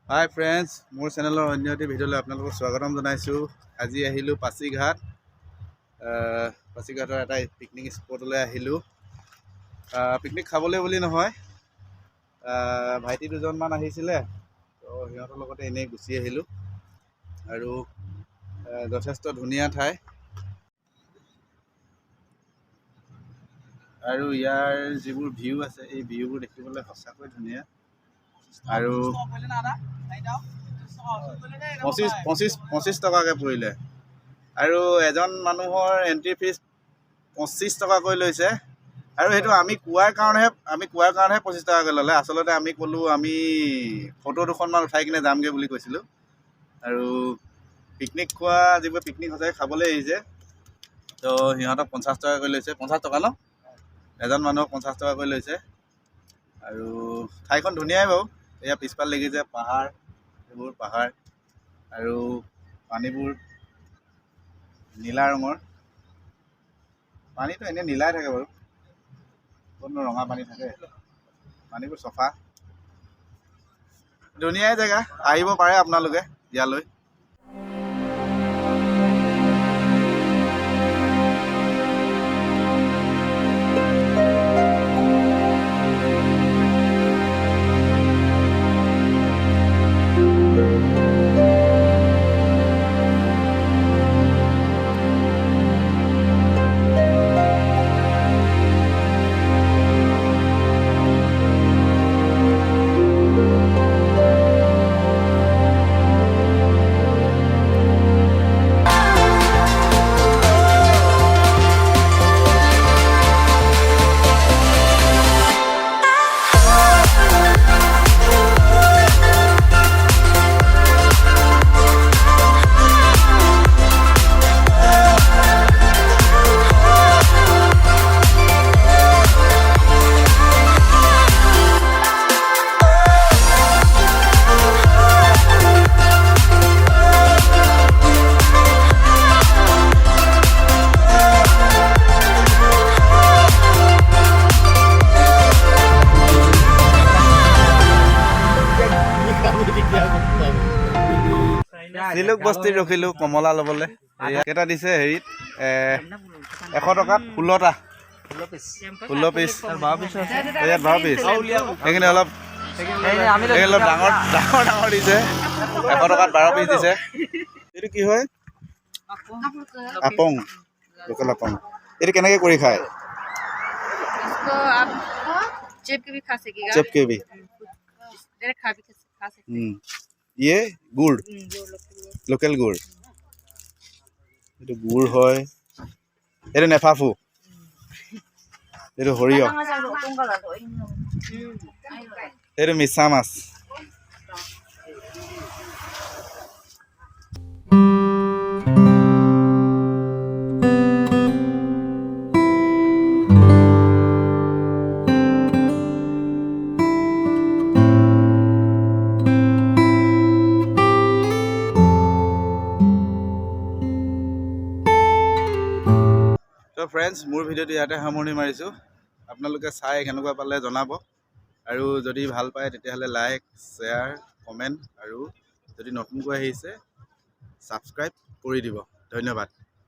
হাই friends, মোৰ চেনেলৰ অন্য এটি ভিডিঅ'লৈ আপোনালোকক স্বাগতম জনাইছোঁ। আজি আহিলোঁ পাছিঘাট। পাছিঘাটৰ এটা পিকনিক স্পটলৈ আহিলোঁ। পিকনিক খাবলৈ বুলি নহয়, ভাইটি দুজনমান আহিছিলে, তো সিহঁতৰ লগতে এনেই গুচি আহিলোঁ। আৰু যথেষ্ট ধুনীয়া ঠাই, আৰু ইয়াৰ যিবোৰ ভিউ আছে এই ভিউবোৰ দেখিবলৈ সঁচাকৈ ধুনীয়া। আৰু 25 টকাকৈ পৰিলে, আৰু এজন মানুহৰ এণ্ট্ৰি ফিজ 25 টকাকৈ লৈছে। আৰু সেইটো আমি কোৱাৰ কাৰণেহে 25 টকাকৈ ল'লে। আচলতে আমি ক'লোঁ আমি ফটো দুখনমান উঠাই কিনে যামগৈ বুলি কৈছিলোঁ। আৰু পিকনিক খোৱা যিবোৰ পিকনিক সঁচাকৈ খাবলৈ আহিছে, তো সিহঁতক 50 টকাকৈ লৈছে। 50 টকা ন, এজন মানুহক 50 টকাকৈ লৈছে। আৰু ঠাইখন ধুনীয়াই বাৰু। এয়া পিছফাল দেখিছে পাহাৰ, এইবোৰ পাহাৰ, আৰু পানীবোৰ নীলা ৰঙৰ। পানীটো এনেই নীলাই থাকে বাৰু, কোনো ৰঙা পানী থাকে। পানীবোৰ চফা, ধুনীয়াই জেগা। আহিব পাৰে আপোনালোকে ইয়ালৈ। চিলুক বস্তিত ৰখিলোঁ কমলা ল'বলৈ। কেইটা দিছে হেৰিত 100 টকাত 16টা, 16 পিচ, ইয়াত 12 পিচ। সেইখিনি অলপ ডাঙৰ দিছে। 100 টকাত 12 পিচ দিছে। এইটো কি হয়? আপং, লোকেল আপং। এইটো কেনেকৈ কৰি খায়? চেপ के भी ये गुड़, লোকেল গুড়। এইটো গুড় হয়, এইটো নেফাফু, এইটো সৰিয়হ, এইটো মিছা মাছ। তো ফ্ৰেণ্ডছ, মোৰ ভিডিঅ'টো ইয়াতে সামৰণি মাৰিছোঁ। আপোনালোকে চাই কেনেকুৱা পালে জনাব, আৰু যদি ভাল পায় তেতিয়াহ'লে লাইক, শ্বেয়াৰ, কমেণ্ট, আৰু যদি নতুনকৈ আহিছে ছাবস্ক্ৰাইব কৰি দিব। ধন্যবাদ।